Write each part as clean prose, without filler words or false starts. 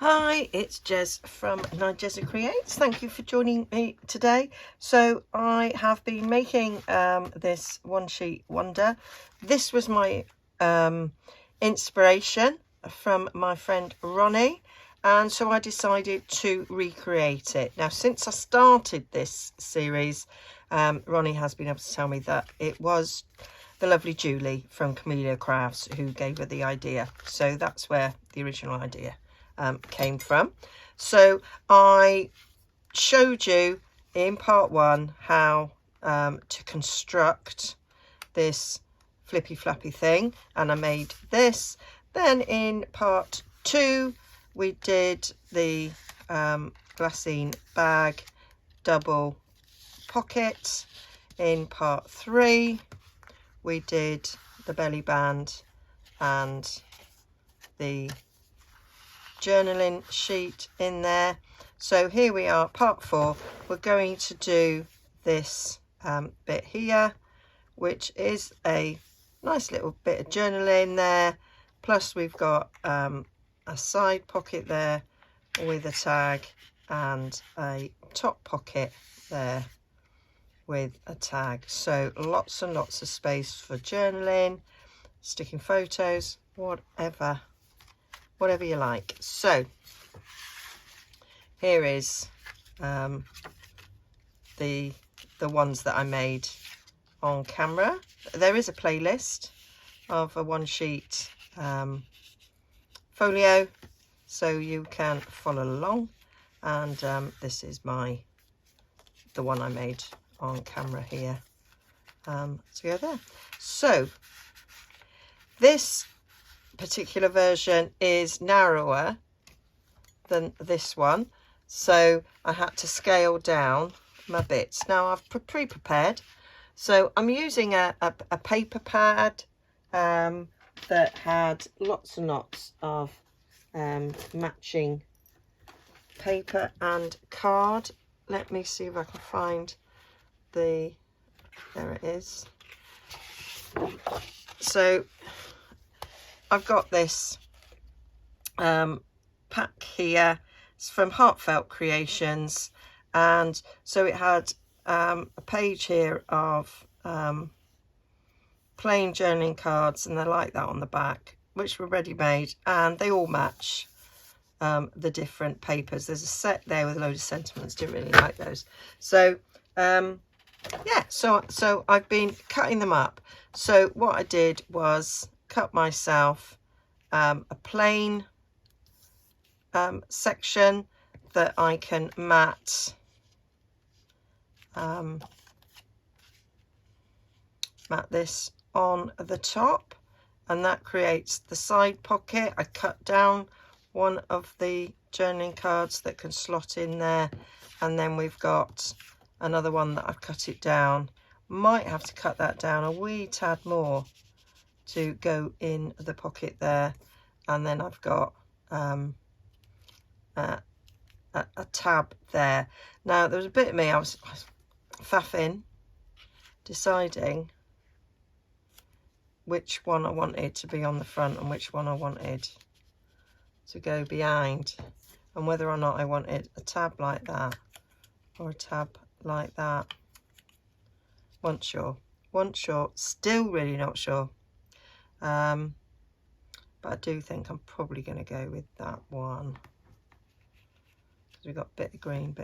Hi, it's Jez from Nigezza Creates. Thank you for joining me today. So I have been making this one sheet wonder. This was my inspiration from my friend Ronnie, and so I decided to recreate it. Now, since I started this series, Ronnie has been able to tell me that it was the lovely Julie from Camellia Crafts who gave her the idea. So that's where the original idea came from. So I showed you in part one how to construct this flippy flappy thing, and I made this. Then in part two we did the glassine bag double pocket. In part three we did the belly band and the journaling sheet in there. So here we are, part four. We're going to do this bit here, which is a nice little bit of journaling there, plus we've got a side pocket there with a tag and a top pocket there with a tag. So lots and lots of space for journaling, sticking photos, whatever you like. So here is the ones that I made on camera. There is a playlist of a one sheet folio, so you can follow along, and this is the one I made on camera here to go there. So this particular version is narrower than this one, so I had to scale down my bits. Now I've pre-prepared, so I'm using a paper pad that had lots and lots of matching paper and card. Let me see if I can find there it is. So I've got this pack here. It's from Heartfelt Creations, and so it had a page here of plain journaling cards, and they're like that on the back, which were ready made, and they all match the different papers. There's a set there with a load of sentiments. Didn't really like those. So yeah, so I've been cutting them up. So what I did was cut myself a plain section that I can mat this on the top, and that creates the side pocket. I cut down one of the journaling cards that can slot in there, and then we've got another one that I've cut it down. Might have to cut that down a wee tad more to go in the pocket there, and then I've got a tab there. Now there was a bit of me, I was faffing, deciding which one I wanted to be on the front and which one I wanted to go behind, and whether or not I wanted a tab like that or a tab like that. Wasn't sure, still really not sure. But I do think I'm probably going to go with that one, because we've got bit of green.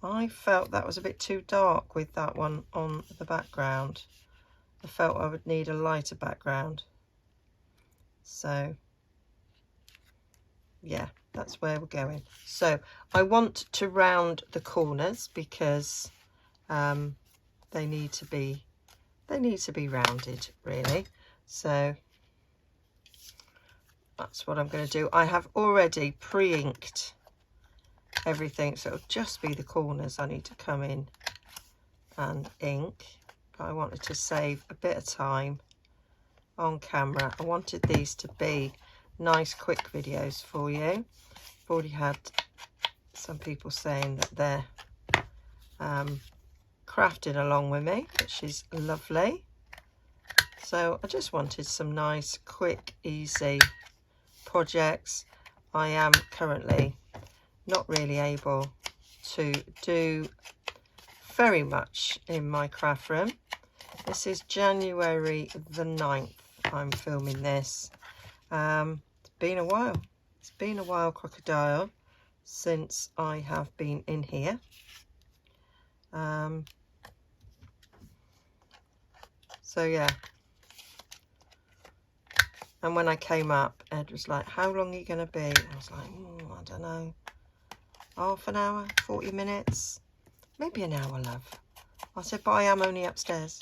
I felt that was a bit too dark with that one on the background. I felt I would need a lighter background. So yeah, that's where we're going. So I want to round the corners because they need to be rounded, really. So that's what I'm going to do. I have already pre-inked everything, so it'll just be the corners I need to come in and ink. But I wanted to save a bit of time on camera. I wanted these to be nice quick videos for you. I've already had some people saying that they're crafting along with me, which is lovely. So I just wanted some nice quick easy projects. I am currently not really able to do very much in my craft room. This is January the 9th I'm filming this. It's been a while. It's been a while, Crocodile, since I have been in here. So yeah. And when I came up, Ed was like, how long are you going to be? I was like, I don't know. Half an hour, 40 minutes, maybe an hour, love. I said, but I am only upstairs.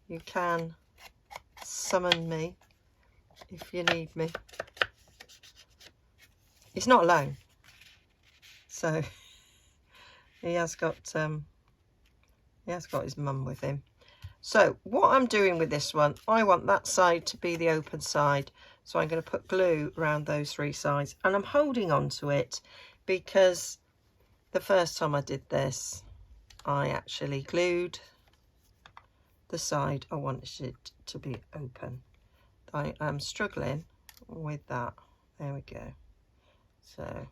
You can summon me if you need me. He's not alone. So he has got his mum with him. So what I'm doing with this one, I want that side to be the open side. So I'm going to put glue around those 3 sides. And I'm holding on to it because the first time I did this, I actually glued the side I wanted it to be open. I am struggling with that. There we go. So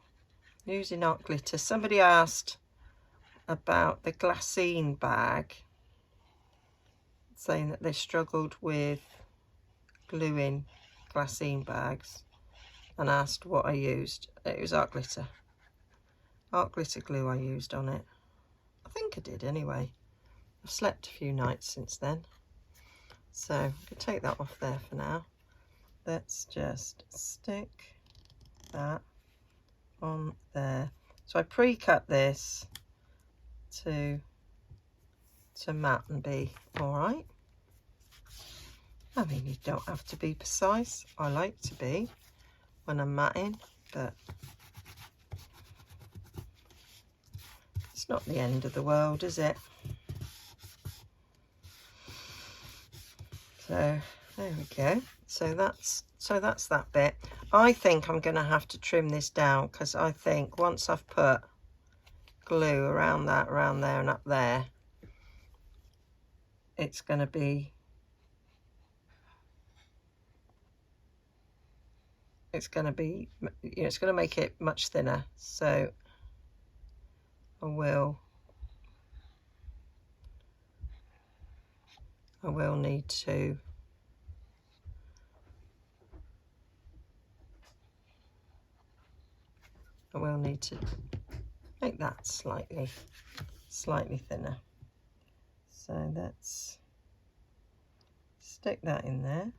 using art glitter. Somebody asked about the glassine bag, saying that they struggled with gluing glassine bags and asked what I used. It was art glitter glue I used on it. I think I did anyway. I've slept a few nights since then, so I can take that off there for now. Let's just stick that on there. So I pre-cut this to mat and be all right. I mean, you don't have to be precise. I like to be when I'm matting, but it's not the end of the world, is it? So there we go. So that's that bit. I think I'm going to have to trim this down because I think once I've put glue around that, around there and up there, it's going to be, it's going to make it much thinner. So I will need to make that slightly thinner. So let's stick that in there.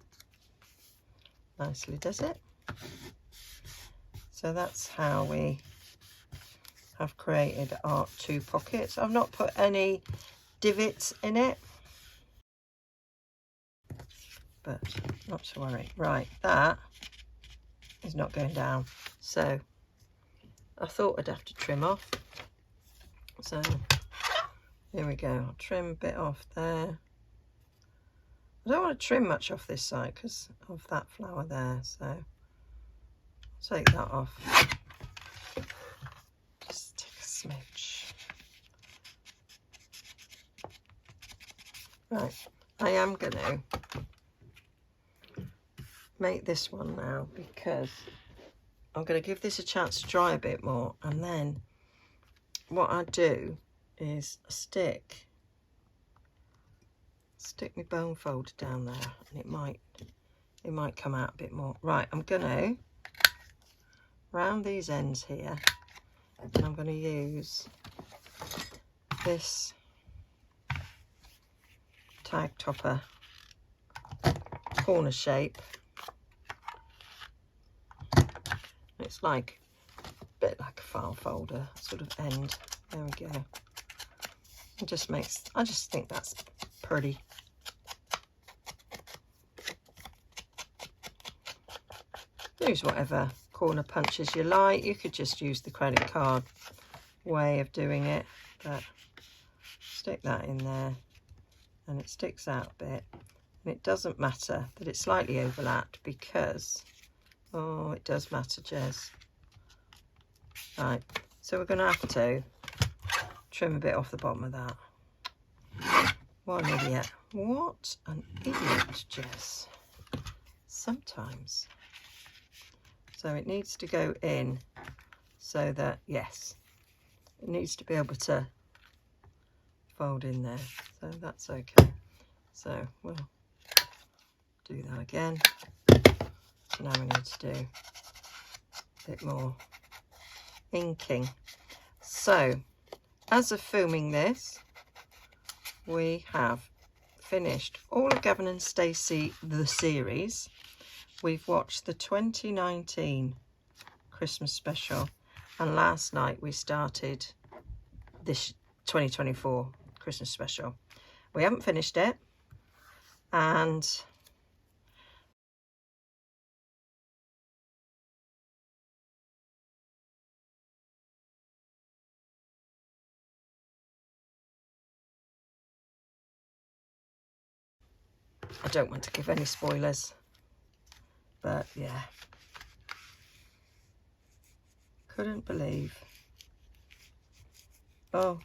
Nicely does it. So that's how we have created our 2 pockets. I've not put any divots in it, but not to worry. Right, that is not going down. So I thought I'd have to trim off. So here we go. I'll trim a bit off there. I don't want to trim much off this side because of that flower there. So I'll take that off. Just take a smidge. Right, I am going to make this one now because I'm going to give this a chance to dry a bit more, and then what I do is stick my bone folder down there, and it might come out a bit more. Right, I'm going to round these ends here, and I'm going to use this tag topper corner shape. It's like a bit like a file folder sort of end. There we go. I just think that's pretty. Use whatever corner punches you like. You could just use the credit card way of doing it, but stick that in there and it sticks out a bit. And it doesn't matter that it's slightly overlapped because, oh, it does matter, Jez. Right, so we're going to have to trim a bit off the bottom of that. What an idiot. What an idiot, Jez. Sometimes So it needs to go in so that, yes, it needs to be able to fold in there. So that's okay. So we'll do that again. So now we need to do a bit more inking. So as of filming this, we have finished all of Gavin and Stacey, the series. We've watched the 2019 Christmas special, and last night we started this 2024 Christmas special. We haven't finished it, and I don't want to give any spoilers, but yeah, couldn't believe, oh,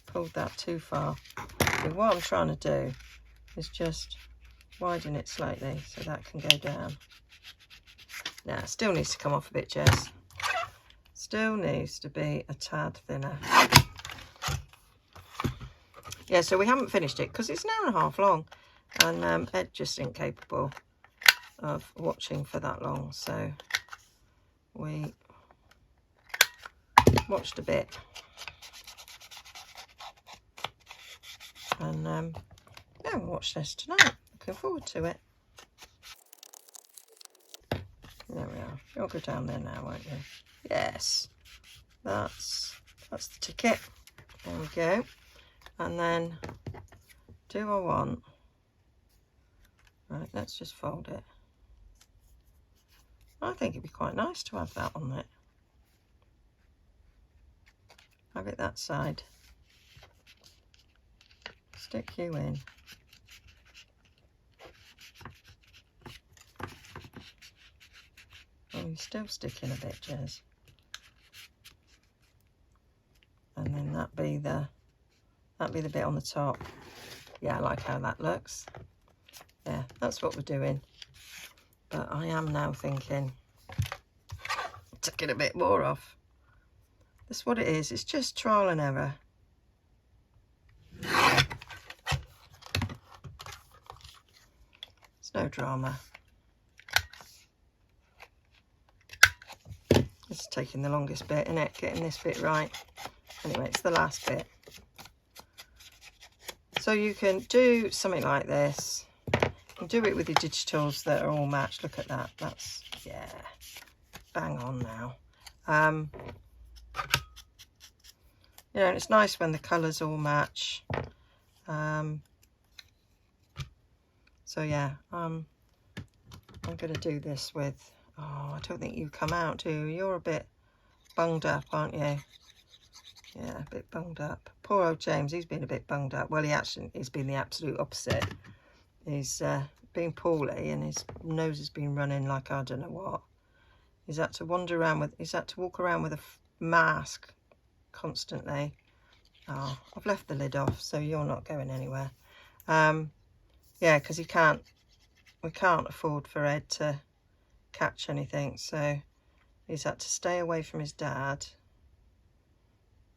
pulled that too far. So what I'm trying to do is just widen it slightly so that can go down. Now, it still needs to come off a bit, Jess. Still needs to be a tad thinner. Yeah, so we haven't finished it because it's an hour and a half long, and Ed just isn't capable of watching for that long, so we watched a bit, and yeah, we'll watch this tonight. Looking forward to it. There we are. You'll go down there now, won't you? Yes, that's the ticket. There we go. And then do I want, right, let's just fold it. I think it'd be quite nice to have that on it. Have it that side. Stick you in. Oh, you're still sticking a bit, Jez. And then that'd be the bit on the top. Yeah, I like how that looks. Yeah, that's what we're doing. But I am now thinking, taking a bit more off. That's what it is. It's just trial and error. It's no drama. This is taking the longest bit, isn't it? Getting this bit right. Anyway, it's the last bit. So you can do something like this. You can do it with your digitals that are all matched. Look at that. That's, yeah, bang on now. You know, and it's nice when the colours all match. So yeah, I'm going to do this with, oh, I don't think you come out, do you? You're a bit bunged up, aren't you? Yeah, a bit bunged up. Poor old James, he's been a bit bunged up. Well, he's been the absolute opposite. He's been poorly, and his nose has been running like I don't know what. He's had to walk around with a mask constantly. Oh, I've left the lid off, so you're not going anywhere. Yeah, because we can't afford for Ed to catch anything, so he's had to stay away from his dad,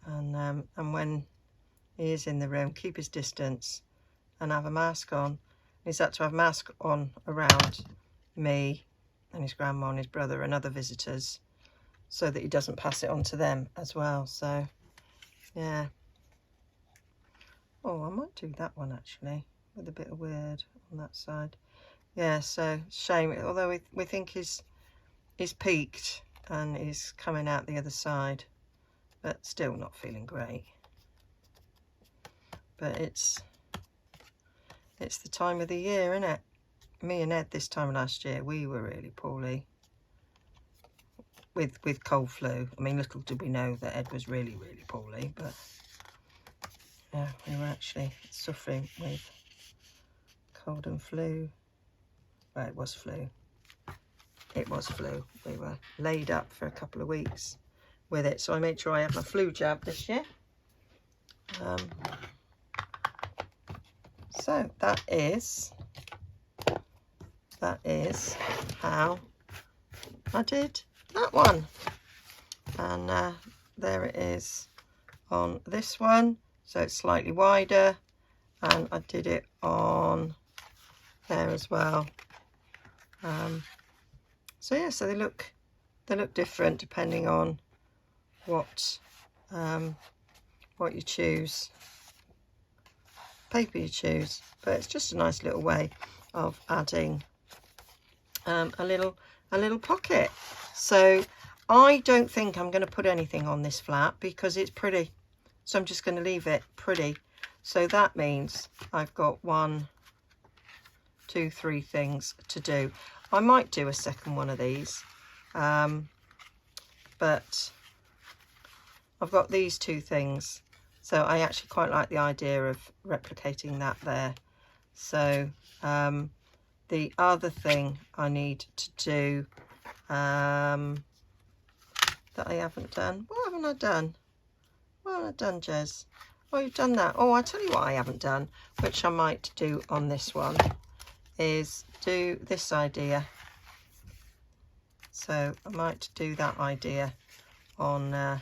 and when he is in the room, keep his distance and have a mask on. He's had to have a mask on around me and his grandma and his brother and other visitors, so that he doesn't pass it on to them as well. So yeah. Oh, I might do that one actually, with a bit of weird on that side. Yeah, so shame, although we think he's peaked and he's coming out the other side, but still not feeling great. But it's the time of the year, isn't it? Me and Ed this time last year, we were really poorly with cold flu. I mean, little did we know that Ed was really, really poorly, but yeah, we were actually suffering with cold and flu. Well, it was flu. It was flu. We were laid up for a couple of weeks with it, so I made sure I had my flu jab this year. So that is how I did that one, and there it is on this one, so it's slightly wider, and I did it on there as well. So yeah, so they look different depending on what you choose, paper you choose, but it's just a nice little way of adding a little pocket. So I don't think I'm going to put anything on this flap because it's pretty, so I'm just going to leave it pretty. So that means I've got 1, 2, 3 things to do. I might do a second one of these, but I've got these 2 things, so I actually quite like the idea of replicating that there. So the other thing I need to do that I haven't done, what haven't I done? What haven't I done, Jez? Oh, you've done that. Oh, I tell you what I haven't done, which I might do on this one, is do this idea. So I might do that idea on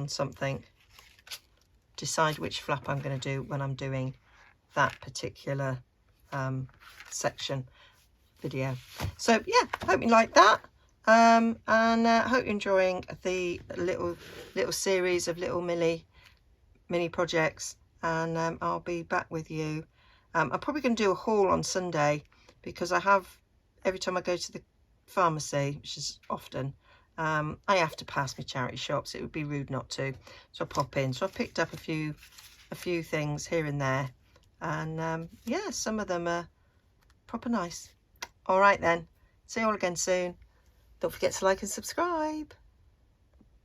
something. Decide which flap I'm going to do when I'm doing that particular section video. So yeah, hope you like that, and hope you're enjoying the little series of little mini projects, and I'll be back with you. I'm probably going to do a haul on Sunday, because I have, every time I go to the pharmacy, which is often, I have to pass my charity shops. It would be rude not to, so I pop in. So I've picked up a few things here and there, and yeah, some of them are proper nice. All right then, see you all again soon. Don't forget to like and subscribe.